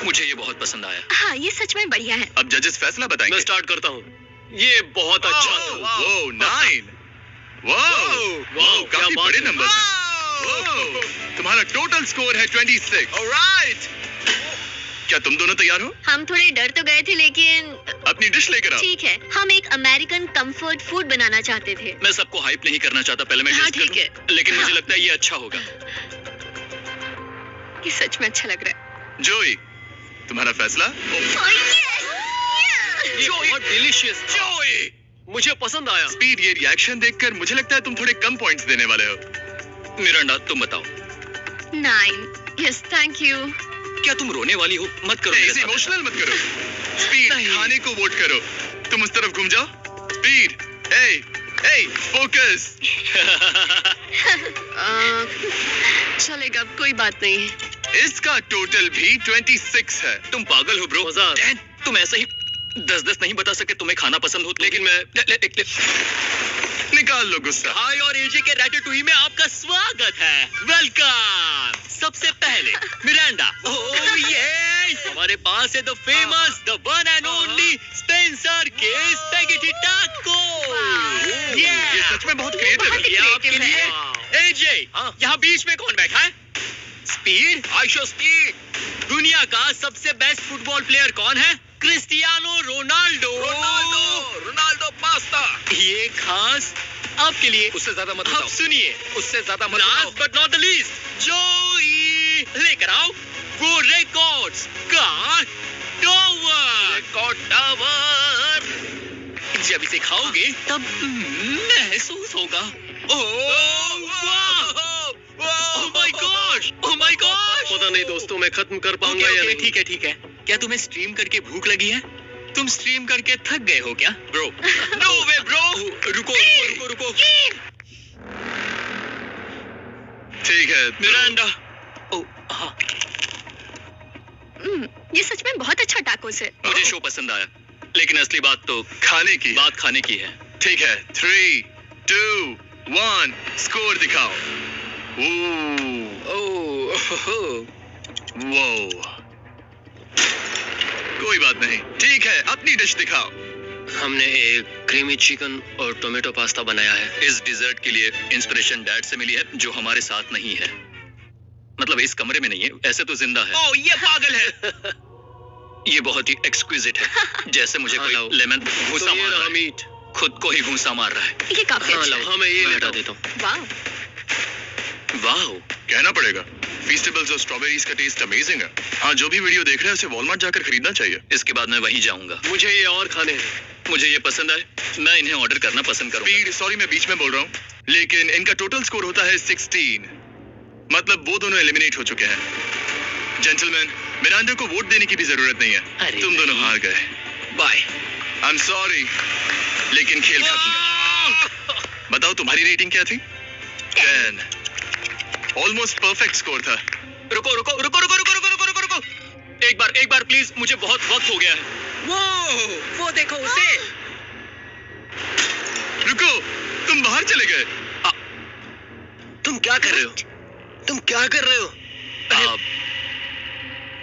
मुझे ये बहुत पसंद आया। हाँ, ये सच में बढ़िया है। अब जजेस फैसला बताएंगे। मैं स्टार्ट करता हूँ। ये बहुत अच्छा था। वो 9। वो काफी क्या बात बड़े है। नंबर हैं। तुम्हारा टोटल स्कोर है 26। ऑलराइट, क्या तुम दोनों तैयार हो? हम थोड़े डर तो गए थे लेकिन अपनी डिश लेकर आओ। ठीक है। हम एक अमेरिकन कंफर्ट फूड बनाना चाहते थे। मैं सबको हाइप नहीं करना चाहता, पहले मैं हाँ, टेस्ट ठीक करूं। लेकिन मुझे लगता है ये अच्छा होगा। ये सच में अच्छा लग रहा है। जोई, तुम्हारा फैसला? ये बहुत डिलीशियस। जोई, मुझे पसंद आया। स्पीड, ये रिएक्शन देखकर मुझे लगता है तुम थोड़े कम पॉइंट्स देने वाले हो। मिरांडा, तुम बताओ। 9। Yes, thank you. क्या तुम रोने वाली हो? मत करो मेरे ऐसे साथ। इमोशनल मत करो। स्पीड, खाने को वोट करो। तुम उस तरफ घूम जाओ। स्पीड, ए, फोकस। चलेगा, कोई बात नहीं। इसका टोटल भी 26 है। तुम पागल हो ब्रो। डैन, तुम ऐसे ही 10-10 नहीं बता सके। तुम्हें खाना पसंद हो तो। लेकिन मैं निकाल लो गुस्सा। हाय और एजे के रैटेटुई में आपका स्वागत है। वेलकम। सबसे पहले मिरांडा। ओह यस, हमारे पास है the famous, the one and only Spencer के स्पैगेटी टाको। ये सच में बहुत क्रिएटिव है। ये आपके लिए। एजे, यहाँ बीच में कौन बैठा है? Speed, I show speed. दुनिया का सबसे बेस्ट फुटबॉल प्लेयर कौन है? Cristiano Ronaldo. Ronaldo pasta. ये खास आपके लिए। उससे ज्यादा मत अब बताओ। सुनिए, उससे ज्यादा मत बताओ। Last but not the least, जोई लेकर आओ वो रिकॉर्ड्स का टावर। Record tower. जब इसे खाओगे तब महसूस होगा। Oh my gosh, oh my gosh. पता नहीं दोस्तों, मैं खत्म कर पाऊंगा या नहीं। ठीक है ठीक है। क्या तुम्हें स्ट्रीम करके भूख लगी है? तुम स्ट्रीम करके थक गए हो क्या? Bro, no way bro. रुको। ठीक है मिरांडा। ओह हाँ, ये सच में बहुत अच्छा टाकोस है। मुझे शो पसंद आया, लेकिन असली बात तो खाने की बात खाने की है। ठीक है 3, 2, 1 स्कोर दिखाओ। वो कोई बात नहीं, ठीक है अपनी डिश दिखाओ। हमने एक क्रीमी चिकन और टोमेटो पास्ता बनाया है। इस डिजर्ट के लिए इंस्पिरेशन डैड से मिली है, जो हमारे साथ नहीं है। मतलब इस कमरे में नहीं है, ऐसे तो जिंदा है। ओह ये पागल है। ये बहुत ही एक्सक्विजिट है, जैसे मुझे हाँ, कोई लाओ। लेमन घूंसा तो ये मार रहा रहा है। मीट। खुद को ही घूंसा मार रहा है। ये काफी हाँ अच्छा लाओ, है। हाँ मैं ये मैं हटा हटा देता हूँ। वाह, वाह, कहना पड़ेगा फीस्टेबल्स और स्ट्रॉबेरीज का टेस्ट अमेजिंग है। हाँ, जो भी वीडियो देख रहे हैं उसे वॉलमार्ट जाकर खरीदना चाहिए। इसके बाद मैं वहीं जाऊंगा। मुझे ये और खाने हैं। मुझे ये पसंद आए, मैं इन्हें ऑर्डर करना पसंद करूंगा। स्पीड, सॉरी मैं बीच में बोल रहा हूँ, लेकिन इनका टोटल स्कोर होता है 16। मतलब वो दोनों एलिमिनेट हो चुके हैं। जेंटलमैन, मिरांडा को वोट देने की भी जरूरत नहीं है। अरे तुम दोनों हार गए। बाय। आई एम सॉरी, लेकिन खेल खत्म। बताओ तुम्हारी रेटिंग क्या थी? 10। ऑलमोस्ट परफेक्ट स्कोर था। रुको। एक बार प्लीज, मुझे बहुत वक्त हो गया है। वो देखो उसे। रुको, तुम बाहर चले गए। तुम क्या कर रहे हो? तुम क्या कर रहे हो?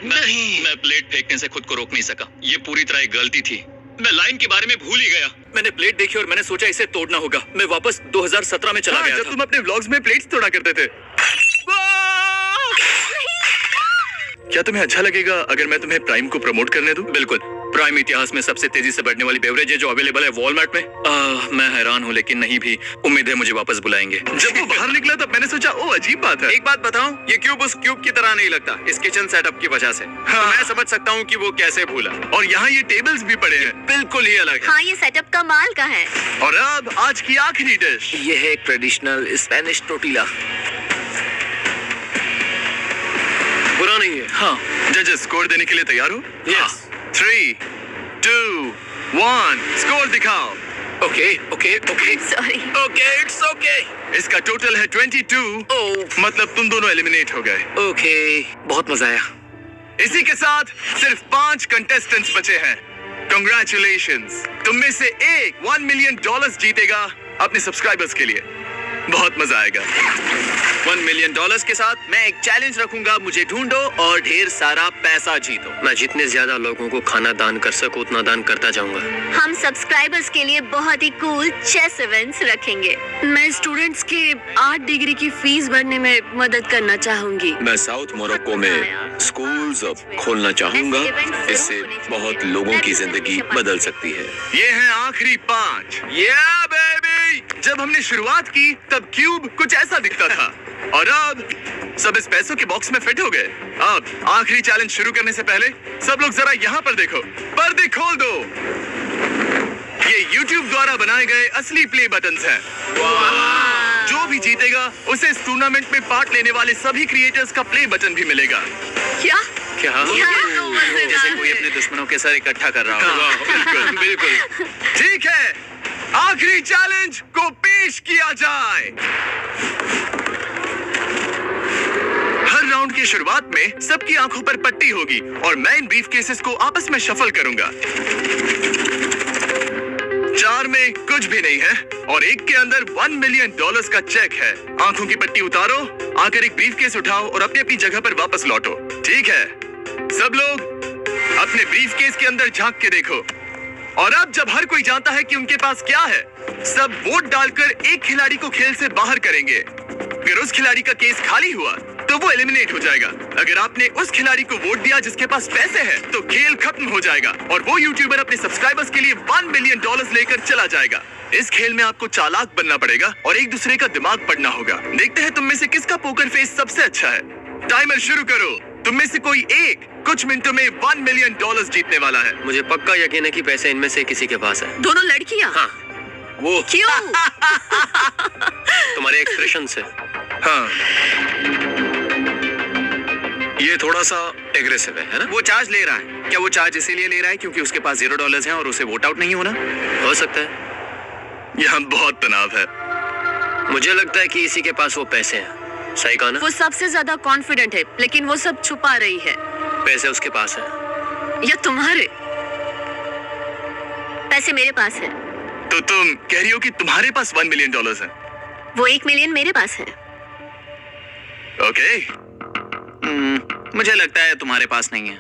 नहीं, मैं प्लेट फेंकने से खुद को रोक नहीं सका। ये पूरी तरह एक गलती थी। मैं लाइन के बारे में भूल ही गया। मैंने प्लेट देखी और मैंने सोचा इसे तोड़ना होगा। मैं वापस 2017 में चला हाँ, गया जब था। तुम अपने व्लॉग्स में प्लेट्स तोड़ा करते थे। क्या तुम्हें अच्छा लगेगा अगर मैं तुम्हें प्राइम को प्रमोट करने दूं? बिल्कुल। प्राइम इतिहास में सबसे तेजी से बढ़ने वाली बेवरेज है जो अवेलेबल है वॉलमार्ट में। मैं हैरान हूँ, लेकिन नहीं भी उम्मीद है मुझे वापस बुलाएंगे। जब वो बाहर निकला तब मैंने सोचा ओ अजीब बात है। एक बात बताऊं, ये क्यूब उस क्यूब की तरह नहीं लगता इस किचन सेटअप की वजह से। हाँ। तो मैं समझ सकता हूँ कि वो कैसे भूला। और यहाँ ये टेबल्स भी पड़े हैं। बिल्कुल ही अलग है। हाँ, ये सेटअप कमाल का है। और अब आज की आखिरी डिश। ये है एक ट्रेडिशनल स्पेनिश टोटीला। बुरा नहीं है। हाँ, जजेस स्कोर देने के लिए तैयार हो? Yes. 3, 2, 1 स्कोर दिखाओ। Okay. Sorry. Okay, it's okay. इसका टोटल है 22। ओह, मतलब तुम दोनों एलिमिनेट हो गए। ओके। बहुत मजा आया। इसी के साथ सिर्फ 5 कंटेस्टेंट्स बचे हैं। कंग्रेचुलेशंस, तुम में से एक $1 मिलियन जीतेगा अपने सब्सक्राइबर्स के लिए। बहुत मजा आएगा। $1 मिलियन के साथ मैं एक चैलेंज रखूंगा। मुझे ढूंढो और ढेर सारा पैसा जीतो। मैं जितने ज्यादा लोगों को खाना दान कर सकूं उतना दान करता जाऊंगा। हम सब्सक्राइबर्स के लिए बहुत ही कूल चेस इवेंट्स रखेंगे। मैं स्टूडेंट्स के 8 डिग्री की फीस भरने में मदद करना चाहूंगी। मैं साउथ मोरक्को में स्कूल्स खोलना चाहूंगा। इससे बहुत लोगों की जिंदगी बदल सकती है। ये हैं आखिरी 5। Yeah, baby! जब हमने शुरुआत की तब क्यूब कुछ ऐसा दिखता था और अब सब इस पैसों के बॉक्स में फिट हो गए। अब आखिरी चैलेंज शुरू करने से पहले सब लोग जरा यहाँ पर देखो। पर्दे खोल दो। ये YouTube द्वारा बनाए गए असली प्ले बटन्स हैं। जो भी जीतेगा उसे इस टूर्नामेंट में पार्ट लेने वाले सभी क्रिएटर्स का प्ले बटन भी मिलेगा। क्या? क्या? जैसे कोई अपने दुश्मनों के सर इकट्ठा कर रहा हो। बिल्कुल। ठीक है, आखिरी चैलेंज को पेश किया जाए। हर राउंड की शुरुआत में सबकी आंखों पर पट्टी होगी और मैं इन ब्रीफ केसेस को आपस में शफल करूंगा। 4 में कुछ भी नहीं है और एक के अंदर $1 मिलियन का चेक है। आंखों की पट्टी उतारो, आकर एक ब्रीफ केस उठाओ और अपनी अपनी जगह पर वापस लौटो। ठीक है, सब लोग अपने ब्रीफ केस के अंदर झांक के देखो। और अब जब हर कोई जानता है कि उनके पास क्या है, सब वोट डालकर एक खिलाड़ी को खेल से बाहर करेंगे। अगर उस खिलाड़ी का केस खाली हुआ तो वो एलिमिनेट हो जाएगा। अगर आपने उस खिलाड़ी को वोट दिया जिसके पास पैसे हैं, तो खेल खत्म हो जाएगा और वो यूट्यूबर अपने सब्सक्राइबर्स के लिए $1 मिलियन लेकर चला जाएगा। इस खेल में आपको चालाक बनना पड़ेगा और एक दूसरे का दिमाग पढ़ना होगा। देखते हैं तुम में से किसका पोकर फेस सबसे अच्छा है। टाइमर शुरू करो। तुम में से कोई एक कुछ मिनटों में $1 मिलियन जीतने वाला है। मुझे पक्का यकीन है कि पैसे इनमें से किसी के पास है। दोनों लड़कियां? हाँ, वो क्यों? तुम्हारे एक्सप्रेशन से। हाँ, ये थोड़ा सा एग्रेसिव है ना? वो चार्ज ले रहा है। क्या वो चार्ज इसीलिए ले रहा है क्योंकि उसके पास $0 है और उसे वोट आउट नहीं होना? हो सकता है। यहाँ बहुत तनाव है। मुझे लगता है कि इसी के पास वो पैसे हैं। सही कहा ना? वो सबसे ज्यादा कॉन्फिडेंट है, लेकिन वो सब छुपा रही है। पैसे उसके पास है। या तुम्हारे पैसे मेरे पास है। तो तुम कह रही हो कि तुम्हारे पास $1 मिलियन है? वो 1 मिलियन मेरे पास है। ओके। मुझे लगता है तुम्हारे पास नहीं है।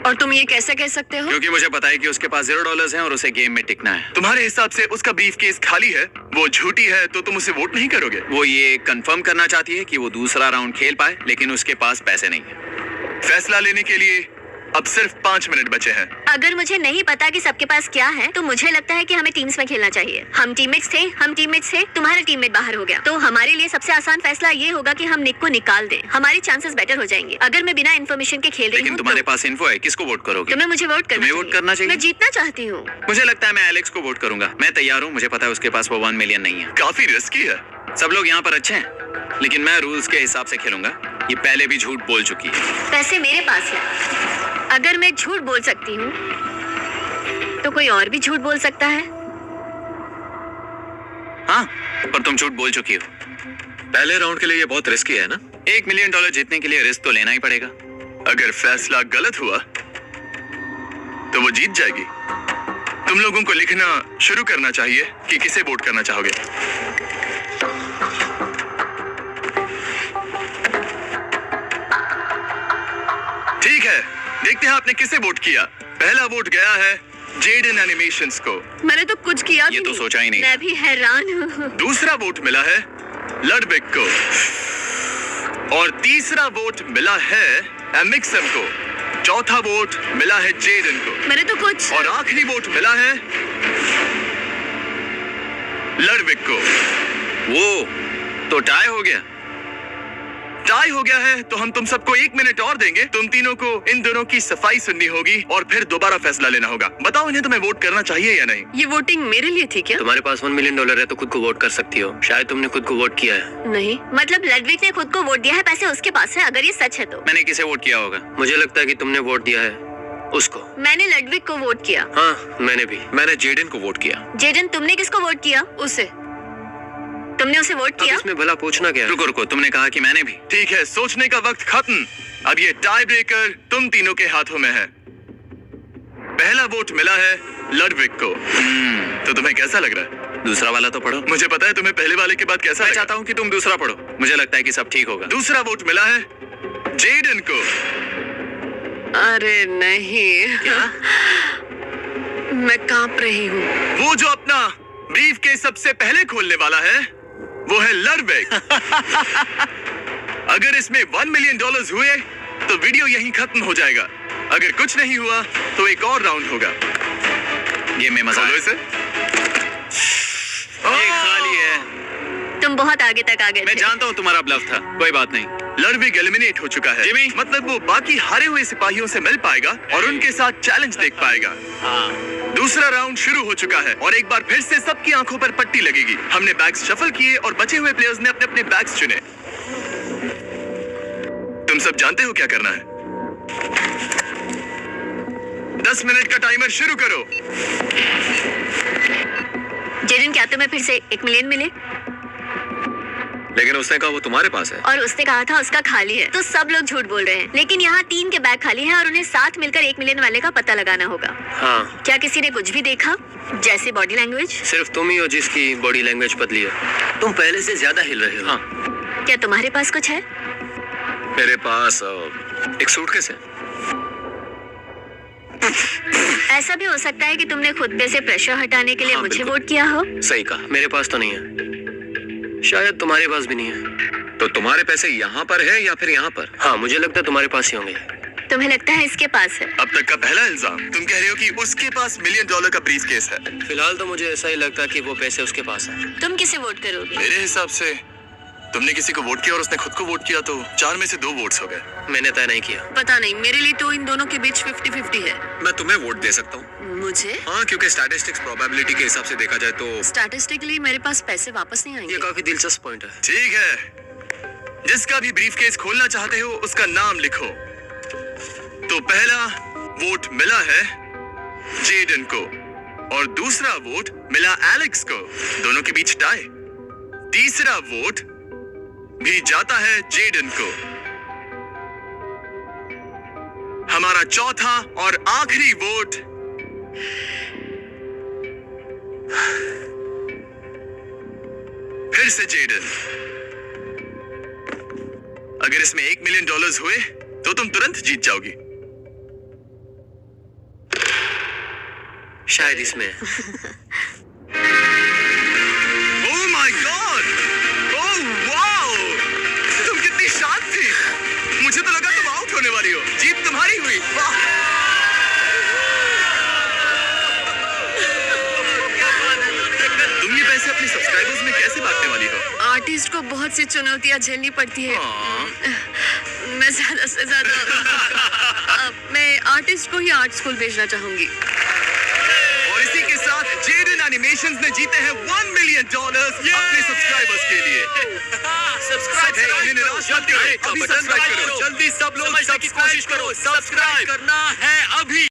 और तुम ये कैसे कह सकते हो? क्योंकि मुझे पता है कि उसके पास $0 है और उसे गेम में टिकना है। तुम्हारे हिसाब से उसका ब्रीफ केस खाली है, वो झूठी है, तो तुम उसे वोट नहीं करोगे? वो ये कंफर्म करना चाहती है कि वो दूसरा राउंड खेल पाए, लेकिन उसके पास पैसे नहीं है। फैसला लेने के लिए अब सिर्फ 5 मिनट बचे हैं। अगर मुझे नहीं पता कि सबके पास क्या है, तो मुझे लगता है कि हमें टीम्स में खेलना चाहिए। हम टीममेट्स थे, तुम्हारा टीममेट बाहर हो गया, तो हमारे लिए सबसे आसान फैसला ये होगा कि हम निक को निकाल दें। हमारी चांसेस बेटर हो जाएंगे। अगर मैं बिना इन्फॉर्मेशन के खेल रही लेकिन हूँ, तुम्हारे तो पास इन्फो है, किसको वोट करोगे? तुम्हें मुझे वोट करना तुम्हें वोट करना चाहिए। मैं जीतना चाहती हूँ। मुझे लगता है मैं एलेक्स को वोट करूंगा। मैं तैयार हूँ। मुझे पता है उसके पास वो 1 मिलियन नहीं है। काफी रिस्की है। सब लोग यहाँ पर अच्छे हैं, लेकिन मैं रूल्स के हिसाब से खेलूंगा। ये पहले भी झूठ बोल चुकी है। पैसे मेरे पास है। अगर मैं झूठ बोल सकती हूँ, तो कोई और भी झूठ बोल सकता है। हाँ, पर तुम झूठ बोल चुकी हो। पहले राउंड के लिए ये बहुत रिस्की है ना? $1 मिलियन जीतने के लिए रिस्क तो लेना ही पड़ेगा। अगर फैसला गलत हुआ, तो वो जीत जाएगी। तुम लोगों को लिखना शुरू करना चाहिए कि किसे वोट करना चाहोगे। ठीक है, देखते हैं आपने किसे वोट किया। पहला वोट गया है जेडन एनिमेशंस को। मैंने तो कुछ किया भी ये तो नहीं। सोचा ही नहीं। मैं भी हैरान हूँ। दूसरा वोट मिला है लडविक को और तीसरा वोट मिला है एमिक्सम को। चौथा वोट मिला है जेडन को मैंने तो कुछ और आखिरी वोट मिला है लडविक को। वो तो टाई हो गया। टाई हो गया है, तो हम तुम सबको 1 मिनट और देंगे। तुम तीनों को इन दोनों की सफाई सुननी होगी और फिर दोबारा फैसला लेना होगा। बताओ इन्हें तुम्हें वोट करना चाहिए या नहीं। ये वोटिंग मेरे लिए थी क्या? तुम्हारे पास $1 मिलियन है तो खुद को वोट कर सकती हो। शायद तुमने खुद को वोट किया है। नहीं, मतलब लडविक ने खुद को वोट दिया है, पैसे उसके पास है। अगर ये सच है तो मैंने किसे वोट किया होगा? मुझे लगता है कि तुमने वोट दिया है उसको। मैंने लडविक को वोट किया। हाँ, मैंने भी। मैंने जेडन को वोट किया। जेडन, तुमने किसको वोट किया? उसे। तुमने उसे वोट अब किया? इसमें भला पूछना क्या है? रुको रुको, तुमने कहा कि मैंने भी। ठीक है, सोचने का वक्त खत्म। अब ये टाई ब्रेकर तुम तीनों के हाथों में है। पहला वोट मिला है लडविक को। तो तुम्हें कैसा लग रहा है? दूसरा वाला तो पढ़ो। मुझे पता है तुम्हें पहले वाले के बाद कैसा मैं लगा। चाहता हूँ कि तुम दूसरा पढ़ो। मुझे लगता है कि सब ठीक होगा। दूसरा वोट मिला है जेडन को। अरे नहीं, क्या? मैं कांप रही हूँ। वो जो अपना ब्रीफ केस सबसे पहले खोलने वाला है, वो है लडविक। अगर इसमें $1 मिलियन हुए, तो वीडियो यहीं खत्म हो जाएगा। अगर कुछ नहीं हुआ, तो एक और राउंड होगा। गेम में मजा खोलो है। इसे। ये खाली है। तुम बहुत आगे तक आ गए मैं थे। जानता हूँ तुम्हारा ब्लफ था। कोई बात नहीं। लडविक एलिमिनेट हो चुका है। जिमी? मतलब वो बाकी हारे हुए सिपाहियों से मिल पाएगा और उनके साथ चैलेंज देख पाएगा। दूसरा राउंड शुरू हो चुका है और एक बार फिर से सबकी आंखों पर पट्टी लगेगी। हमने बैग्स शफल किए और बचे हुए प्लेयर्स ने अपने अपने बैग्स चुने। तुम सब जानते हो क्या करना है। 10 मिनट का टाइमर शुरू करो। जेडन, क्या तुम्हें फिर से 1 मिलियन मिले? लेकिन उसने कहा वो तुम्हारे पास है। और उसने कहा था उसका खाली है। तो सब लोग झूठ बोल रहे हैं, लेकिन यहाँ 3 के बैग खाली हैं और उन्हें साथ मिलकर 1 मिलियन वाले का पता लगाना होगा। हाँ, क्या किसी ने कुछ भी देखा, जैसे बॉडी लैंग्वेज? सिर्फ तुम ही हो जिसकी बॉडी लैंग्वेज बदली है। तुम पहले से ज्यादा हिल रहे हो। हाँ, क्या तुम्हारे पास कुछ है? मेरे पास एक सूटकेस है। ऐसा भी हो सकता है कि तुमने खुद पे से प्रेशर हटाने के लिए हाँ, मुझे बिल्कुल। वोट किया हो। सही कहा। मेरे पास तो नहीं है। शायद तुम्हारे पास भी नहीं है। तो तुम्हारे पैसे यहाँ पर है या फिर यहाँ पर? हाँ, मुझे लगता है तुम्हारे पास ही होंगे। तुम्हें लगता है इसके पास है? अब तक का पहला इल्जाम। तुम कह रहे हो कि उसके पास $1 मिलियन का ब्रीफकेस है। फिलहाल तो मुझे ऐसा ही लगता है कि वो पैसे उसके पास हैं। तुम किसे वोट करोगे? मेरे हिसाब से तुमने किसी को वोट किया और उसने खुद को वोट किया, तो 4 में से 2 वोट्स हो गए। मैंने तय नहीं किया। पता नहीं, मेरे लिए तो इन दोनों के बीच 50-50 है। मैं तुम्हें वोट दे सकता हूँ। मुझे? हाँ, क्योंकि स्टैटिस्टिक्स प्रोबेबिलिटी के हिसाब से देखा जाए तो स्टैटिस्टिकली मेरे पास पैसे वापस नहीं ये आएंगे। काफी दिलचस्प पॉइंट है। ठीक है, जिसका भी ब्रीफकेस खोलना चाहते हो उसका नाम लिखो। तो पहला वोट मिला है जेडन को और दूसरा वोट मिला एलेक्स को। दोनों के बीच टाई। तीसरा वोट भी जाता है जेडन को। हमारा चौथा और आखिरी वोट फिर से जेडन। अगर इसमें $1 मिलियन हुए तो तुम तुरंत जीत जाओगी। शायद इसमें। Oh my God! Oh wow! तुम कितनी शांत थी। मुझे तो लगा तुम आउट होने वाली हो। जीत तुम्हारी हुई। वाह! तुम ये पैसे अपने सब्सक्राइबर्स में कैसे बांटने वाली हो? आर्टिस्ट को बहुत सी चुनौतियां झेलनी पड़ती है। मैं ज्यादा से ज्यादा मैं आर्टिस्ट को ही आर्ट स्कूल भेजना चाहूंगी। और इसी के साथ जेडन एनिमेशंस ने जीते हैं $1 मिलियन अपने सब्सक्राइबर्स के लिए। जल्दी सब लोग सब्सक्राइब करो, सब्सक्राइब करना है अभी।